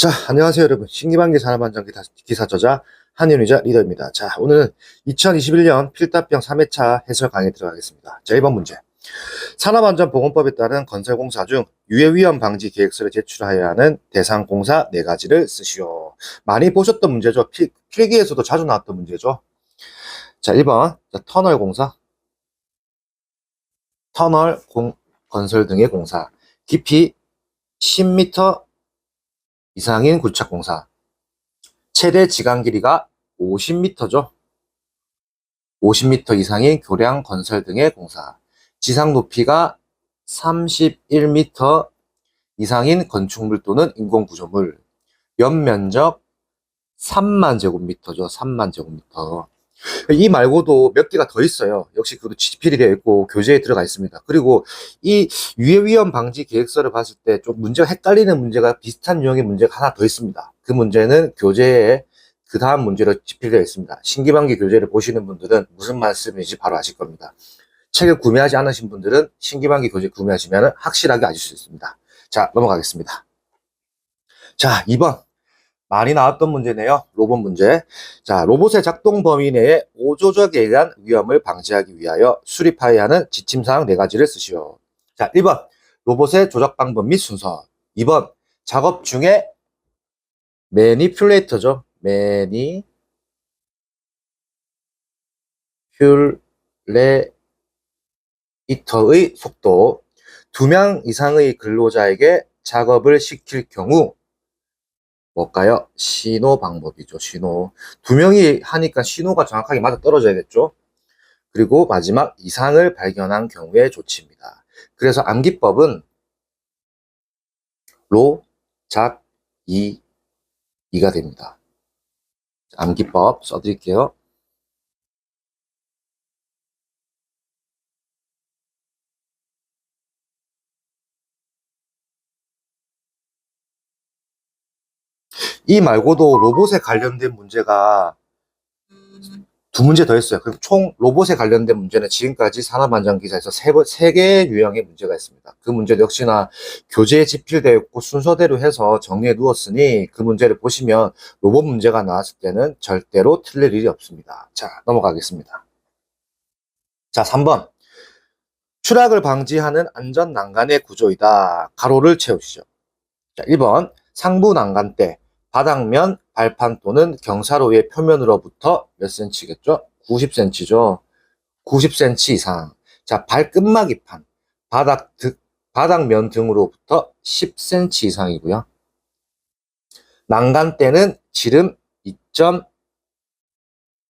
자, 안녕하세요, 여러분. 신기반기 산업안전 기사 저자 한윤희자 리더입니다. 자, 오늘은 2021년 필답병 3회차 해설 강의 들어가겠습니다. 자, 1번 문제. 산업안전보건법에 따른 건설공사 중 유해위험 방지 계획서를 제출하여야 하는 대상 공사 4가지를 쓰시오. 많이 보셨던 문제죠. 필기에서도 자주 나왔던 문제죠. 자, 1번. 자, 터널 공사. 건설 등의 공사. 깊이 10m 이상인 굴착공사. 최대 지강 길이가 50m죠. 50m 이상인 교량 건설 등의 공사. 지상 높이가 31m 이상인 건축물 또는 인공구조물. 연면적 3만 제곱미터죠. 3만 제곱미터. 이 말고도 몇 개가 더 있어요. 역시 그것도 지필이 되어 있고 교재에 들어가 있습니다. 그리고 이 유해위험 방지 계획서를 봤을 때 좀 문제가 헷갈리는 문제가 비슷한 유형의 문제가 하나 더 있습니다. 그 문제는 교재에 그 다음 문제로 지필되어 있습니다. 신기반기 교재를 보시는 분들은 무슨 말씀인지 바로 아실 겁니다. 책을 구매하지 않으신 분들은 신기반기 교재 구매하시면 확실하게 아실 수 있습니다. 자, 넘어가겠습니다. 자, 2번. 많이 나왔던 문제네요. 로봇 문제. 자, 로봇의 작동 범위 내에 오조적에 의한 위험을 방지하기 위하여 수립하여야 하는 지침사항 4가지를 쓰시오. 자, 1번. 로봇의 조작 방법 및 순서. 2번. 작업 중에 매니퓰레이터죠. 매니퓰레이터의 속도. 2명 이상의 근로자에게 작업을 시킬 경우 뭘까요? 신호 방법이죠. 신호. 2명이 하니까 신호가 정확하게 맞아 떨어져야겠죠. 그리고 마지막 이상을 발견한 경우의 조치입니다. 그래서 암기법은 로, 작, 이가 됩니다. 암기법 써드릴게요. 이 말고도 로봇에 관련된 문제가 2문제 더 있어요. 그럼 총 로봇에 관련된 문제는 지금까지 산업안전기사에서 3개의 유형의 문제가 있습니다. 그 문제도 역시나 교재에 집필되어 있고 순서대로 해서 정리해 두었으니 그 문제를 보시면 로봇 문제가 나왔을 때는 절대로 틀릴 일이 없습니다. 자, 넘어가겠습니다. 자, 3번. 추락을 방지하는 안전 난간의 구조이다. 가로를 채우시죠. 자, 1번. 상부 난간대, 바닥면, 발판 또는 경사로의 표면으로부터 몇 cm겠죠? 90cm죠. 90cm 이상. 자, 발끝마기판, 바닥면 등으로부터 10cm 이상이고요. 난간대는 지름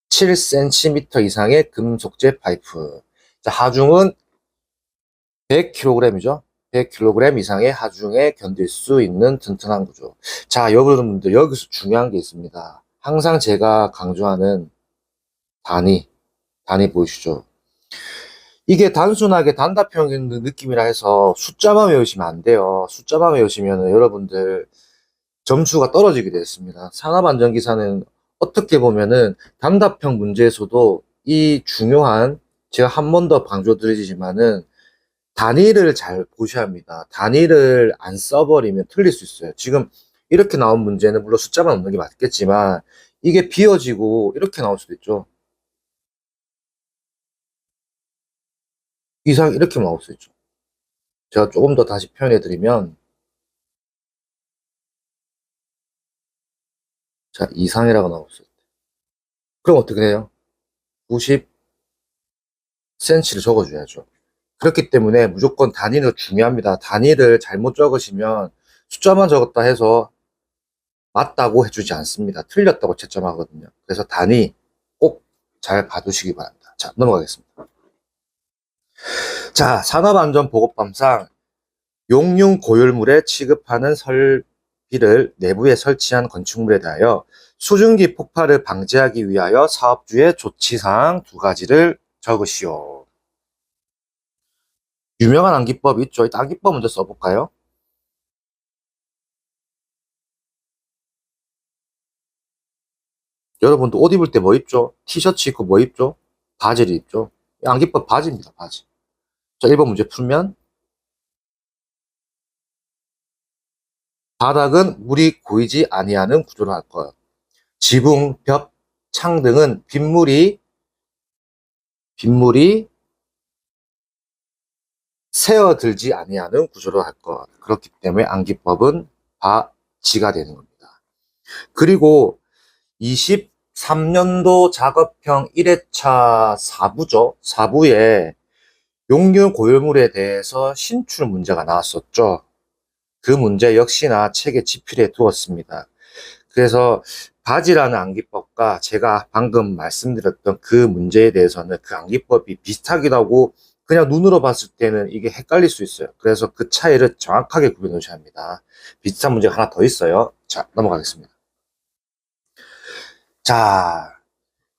2.7cm 이상의 금속재 파이프. 자, 하중은 100kg이죠. 100kg 이상의 하중에 견딜 수 있는 튼튼한 구조. 자, 여러분들 여기서 중요한 게 있습니다. 항상 제가 강조하는 단위 보이시죠? 이게 단순하게 단답형 느낌이라 해서 숫자만 외우시면 안 돼요. 숫자만 외우시면 여러분들 점수가 떨어지게 되었습니다. 산업안전기사는 어떻게 보면은 단답형 문제에서도 이 중요한, 제가 한 번 더 강조드리지만은 단위를 잘 보셔야 합니다. 단위를 안 써버리면 틀릴 수 있어요. 지금 이렇게 나온 문제는 물론 숫자만 없는 게 맞겠지만 이게 비어지고 이렇게 나올 수도 있죠. 이상 이렇게 나올 수 있죠. 제가 조금 더 다시 표현해 드리면, 자, 이상이라고 나올 수 있어요. 그럼 어떻게 해요? 90cm를 적어줘야죠. 그렇기 때문에 무조건 단위는 중요합니다. 단위를 잘못 적으시면 숫자만 적었다 해서 맞다고 해주지 않습니다. 틀렸다고 채점하거든요. 그래서 단위 꼭 잘 봐두시기 바랍니다. 자, 넘어가겠습니다. 자, 산업안전보건법상 용융 고율물에 취급하는 설비를 내부에 설치한 건축물에 대하여 수증기 폭발을 방지하기 위하여 사업주의 조치사항 2가지를 적으시오. 유명한 암기법 있죠? 일단 암기법 먼저 써볼까요? 여러분도 옷 입을 때 뭐 입죠? 티셔츠 입고 뭐 입죠? 바지를 입죠? 암기법 바지입니다, 바지. 자, 1번 문제 풀면 바닥은 물이 고이지 아니하는 구조로 할 것. 지붕, 벽, 창 등은 빗물이 새어들지 아니하는 구조로 할 것. 그렇기 때문에 암기법은 바지가 되는 겁니다. 그리고 23년도 작업형 1회차 4부죠. 4부에 용류 고열물에 대해서 신출 문제가 나왔었죠. 그 문제 역시나 책에 지필해 두었습니다. 그래서 바지라는 암기법과 제가 방금 말씀드렸던 그 문제에 대해서는 그 암기법이 비슷하기도 하고 그냥 눈으로 봤을 때는 이게 헷갈릴 수 있어요. 그래서 그 차이를 정확하게 구분해 놓으셔야 합니다. 비슷한 문제가 하나 더 있어요. 자, 넘어가겠습니다. 자,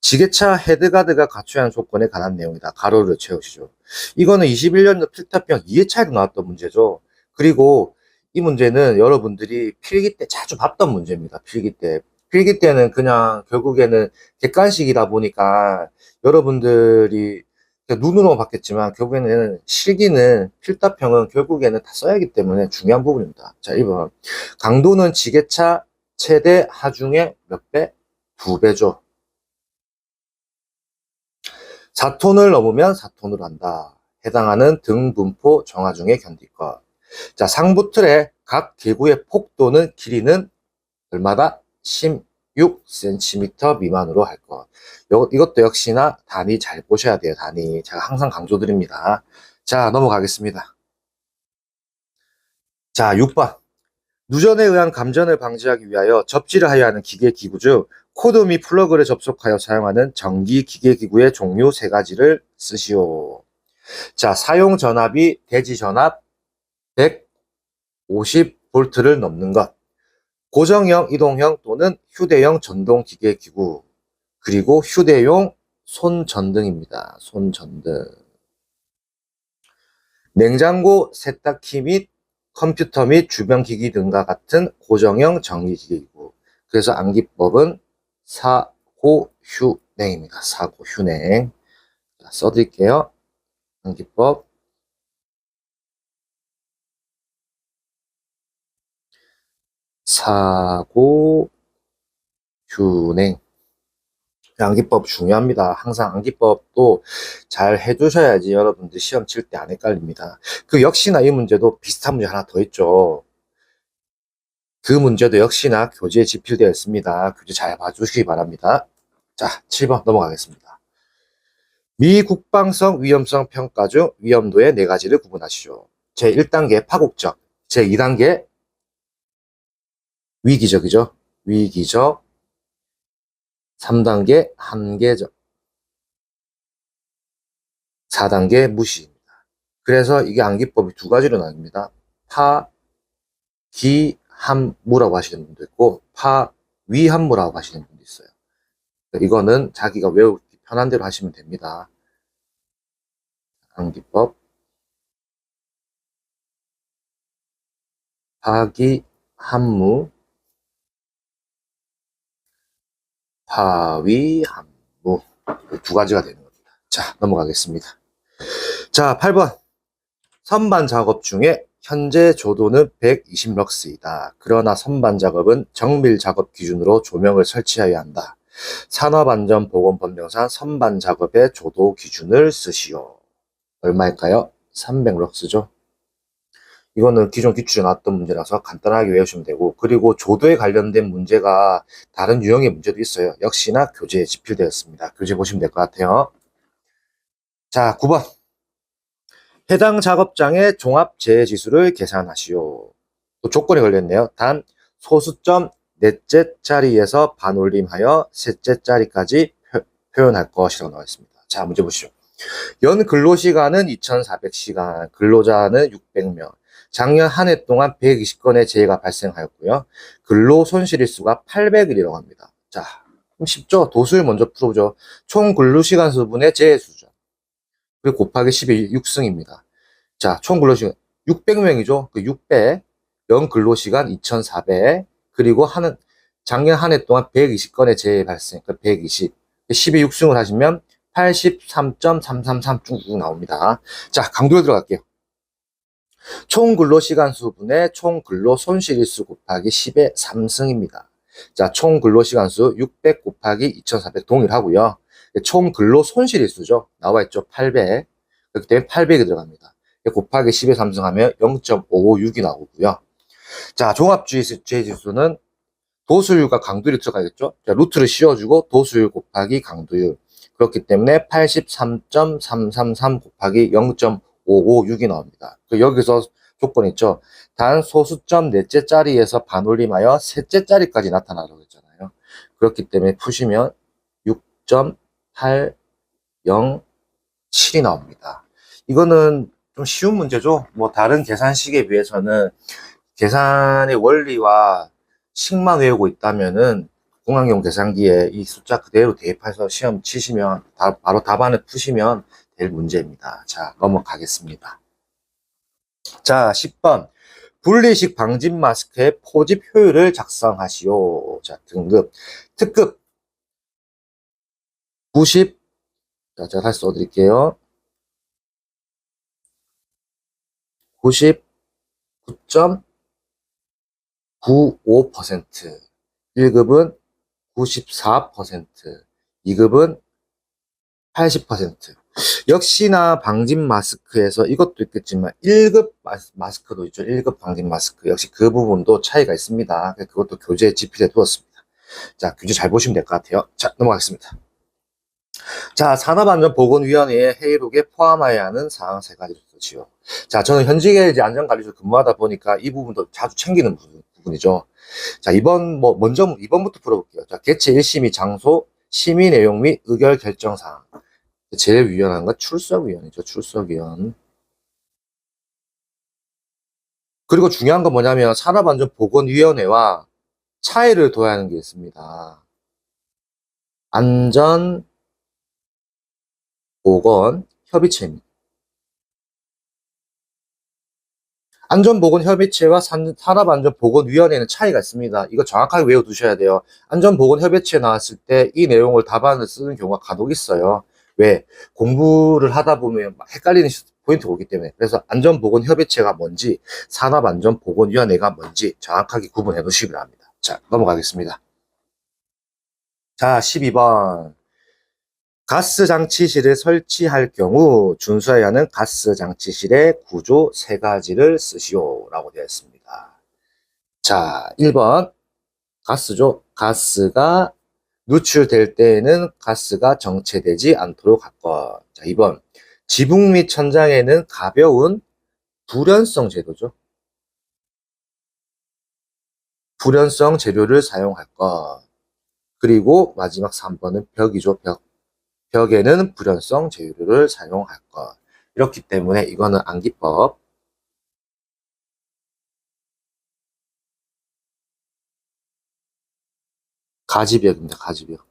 지게차 헤드가드가 갖춰야 하는 조건에 관한 내용이다. 가로를 채우시죠. 이거는 21년도 필답형 2회차에도 나왔던 문제죠. 그리고 이 문제는 여러분들이 필기 때 자주 봤던 문제입니다. 필기 때. 필기 때는 그냥 결국에는 객관식이다 보니까 여러분들이 눈으로 봤겠지만 결국에는 실기는 필답형은 결국에는 다 써야 하기 때문에 중요한 부분입니다. 자, 1번. 강도는 지게차 최대 하중의 몇 배? 2배죠. 4톤을 넘으면 4톤으로 한다. 해당하는 등 분포 정화 중에 견딜 것. 자, 상부 틀의 각 개구의 폭도는 길이는 얼마다? 16cm 미만으로 할 것. 이것도 역시나 단위 잘 보셔야 돼요. 단위. 제가 항상 강조드립니다. 자, 넘어가겠습니다. 자, 6번. 누전에 의한 감전을 방지하기 위하여 접지를 하여야 하는 기계기구 중 코드 및 플러그를 접속하여 사용하는 전기 기계기구의 종류 3가지를 쓰시오. 자, 사용 전압이 대지 전압 150V를 넘는 것, 고정형, 이동형 또는 휴대용 전동 기계기구, 그리고 휴대용 손전등입니다. 손전등. 냉장고, 세탁기 및 컴퓨터 및 주변 기기 등과 같은 고정형 전기기기구. 그래서 암기법은 사고휴냉입니다. 사고휴냉. 써드릴게요. 암기법. 사고휴냉. 암기법 중요합니다. 항상 암기법도 잘 해두셔야지 여러분들 시험 칠 때 안 헷갈립니다. 그 역시나 이 문제도 비슷한 문제 하나 더 있죠. 그 문제도 역시나 교재에 집필되어 있습니다. 교재 잘 봐주시기 바랍니다. 자, 7번 넘어가겠습니다. 미국방성 위험성 평가 중 위험도의 4가지를 구분하시죠. 제1단계 파국적, 제2단계 위기적이죠. 위기적, 3단계 한계적, 4단계 무시입니다. 그래서 이게 암기법이 2가지로 나뉩니다. 파기함무라고 하시는 분도 있고 파위함무라고 하시는 분도 있어요. 이거는 자기가 외우기 편한 대로 하시면 됩니다. 암기법 파기함무, 파위함무 2가지가 되는 겁니다. 자, 넘어가겠습니다. 자, 8번. 선반 작업 중에 현재 조도는 120럭스이다. 그러나 선반 작업은 정밀 작업 기준으로 조명을 설치해야 한다. 산업안전보건법령상 선반 작업의 조도 기준을 쓰시오. 얼마일까요? 300럭스죠. 이거는 기존 기출에 나왔던 문제라서 간단하게 외우시면 되고, 그리고 조도에 관련된 문제가 다른 유형의 문제도 있어요. 역시나 교재에 집필되었습니다. 교재 보시면 될 것 같아요. 자, 9번. 해당 작업장의 종합재해지수를 계산하시오. 또 조건이 걸렸네요. 단 소수점 넷째 자리에서 반올림하여 셋째 자리까지 표현할 것이라고 나와 있습니다. 자, 문제 보시죠. 연 근로시간은 2,400시간, 근로자는 600명. 작년 한 해 동안 120건의 재해가 발생하였고요. 근로 손실일수가 800일이라고 합니다. 자, 그럼 쉽죠? 도수를 먼저 풀어보죠. 총 근로시간 수분의 재해 수준. 그리고 곱하기 10이 6승입니다. 자, 총 근로시간 600명이죠. 그 600, 연 근로시간 2,400, 그리고 작년 한 해 동안 120건의 재해 발생, 그 120, 10에 6승을 하시면 83.333 쭉 나옵니다. 자, 강도에 들어갈게요. 총 근로시간수 분의 총 근로손실일수 곱하기 10의 3승입니다. 자, 총 근로시간수 600 곱하기 2400 동일하고요. 총 근로손실일수죠. 나와있죠. 800. 그렇기 때문에 800이 들어갑니다. 곱하기 10의 3승 하면 0.556이 나오고요. 자, 종합주의 지수는 도수율과 강도율이 들어가겠죠. 자, 루트를 씌워주고 도수율 곱하기 강도율. 그렇기 때문에 83.333 곱하기 0.556이 나옵니다. 여기서 조건 있죠. 단 소수점 넷째 자리에서 반올림하여 셋째 자리까지 나타나라고 했잖아요. 그렇기 때문에 푸시면 6.807이 나옵니다. 이거는 좀 쉬운 문제죠. 뭐 다른 계산식에 비해서는 계산의 원리와 식만 외우고 있다면은 공학용 계산기에 이 숫자 그대로 대입해서 시험 치시면 바로 답안을 푸시면 될 문제입니다. 자, 넘어가겠습니다. 자, 10번. 분리식 방진 마스크의 포집 효율을 작성하시오. 자, 등급. 특급 90. 자, 제가 다시 써드릴게요. 99.95%. 1급은 94%, 2급은 80%. 역시나 방진 마스크에서 이것도 있겠지만 1급 마스크도 있죠. 1급 방진 마스크. 역시 그 부분도 차이가 있습니다. 그것도 교재 지필에 두었습니다. 자, 교재 잘 보시면 될 것 같아요. 자, 넘어가겠습니다. 자, 산업안전보건위원회의 회의록에 포함해야 하는 사항 3가지를 쓰지요. 자, 저는 현직에 이제 안전관리소 근무하다 보니까 이 부분도 자주 챙기는 부분이죠. 자, 먼저 2번부터 풀어볼게요. 자, 개최 1심의 장소, 심의 내용 및 의결 결정 사항. 제일 유연한 건 출석위원이죠. 출석위원. 그리고 중요한 건 뭐냐면 산업안전보건위원회와 차이를 둬야 하는 게 있습니다. 안전보건협의체입니다. 안전보건협의체와 산업안전보건위원회는 차이가 있습니다. 이거 정확하게 외워두셔야 돼요. 안전보건협의체 나왔을 때 이 내용을 답안을 쓰는 경우가 간혹 있어요. 왜? 공부를 하다 보면 막 헷갈리는 포인트가 오기 때문에. 그래서 안전보건협의체가 뭔지, 산업안전보건위원회가 뭔지 정확하게 구분해 놓으시기 바랍니다. 자, 넘어가겠습니다. 자, 12번. 가스 장치실을 설치할 경우 준수해야 하는 가스 장치실의 구조 3가지를 쓰시오 라고 되어 있습니다. 자, 1번 가스죠. 가스가 누출될 때에는 가스가 정체되지 않도록 할 것. 자, 2번 지붕 및 천장에는 가벼운 불연성 재료죠. 불연성 재료를 사용할 것. 그리고 마지막 3번은 벽이죠. 벽에는 불연성 재료를 사용할 것. 이렇기 때문에 이거는 암기법. 가지벽입니다. 가지벽.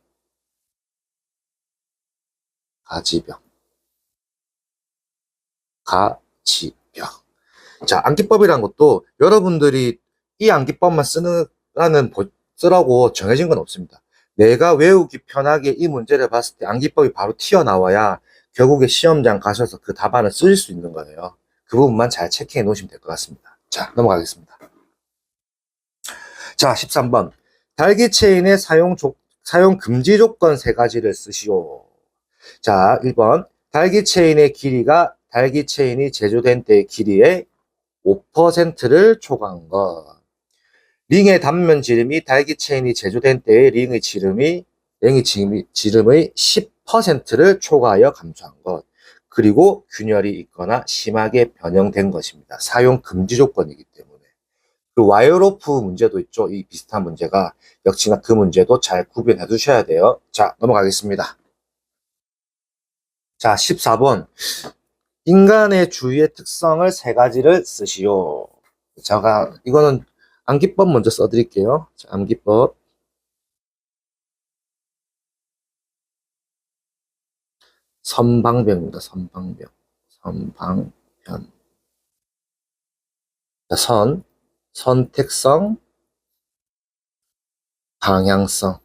가지벽. 가지벽. 자, 암기법이란 것도 여러분들이 이 암기법만 쓰라고 정해진 건 없습니다. 내가 외우기 편하게 이 문제를 봤을 때 암기법이 바로 튀어나와야 결국에 시험장 가셔서 그 답안을 쓰실 수 있는 거예요. 그 부분만 잘 체크해 놓으시면 될 것 같습니다. 자, 넘어가겠습니다. 자, 13번. 달기 체인의 사용 금지 조건 3가지를 쓰시오. 자, 1번. 달기 체인의 길이가 달기 체인이 제조된 때의 길이의 5%를 초과한 것. 링의 단면 지름이 달기 체인이 제조된 때의 링의 지름의 10%를 초과하여 감소한 것. 그리고 균열이 있거나 심하게 변형된 것입니다. 사용 금지 조건이기 때문에. 그 와이어로프 문제도 있죠. 이 비슷한 문제가. 역시나 그 문제도 잘 구별해 두셔야 돼요. 자, 넘어가겠습니다. 자, 14번. 인간의 주위의 특성을 3가지를 쓰시오. 제가 이거는 암기법 먼저 써드릴게요. 자, 암기법. 선방변입니다. 선방변. 선방변. 자, 선택성, 방향성.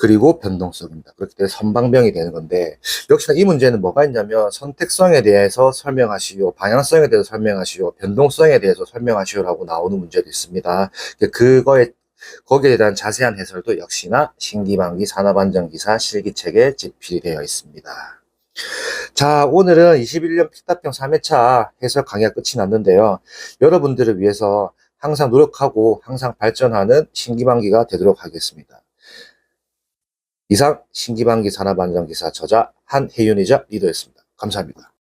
그리고 변동성입니다. 그렇기 때문에 선방병이 되는 건데, 역시나 이 문제는 뭐가 있냐면 선택성에 대해서 설명하시오, 방향성에 대해서 설명하시오, 변동성에 대해서 설명하시오라고 나오는 문제도 있습니다. 거기에 대한 자세한 해설도 역시나 신기반기 산업안전기사 실기책에 집필이 되어 있습니다. 자, 오늘은 21년 필답형 3회차 해설 강의가 끝이 났는데요. 여러분들을 위해서 항상 노력하고 항상 발전하는 신기반기가 되도록 하겠습니다. 이상 신기반기 산업안전기사 저자 한혜윤이자 리더였습니다. 감사합니다.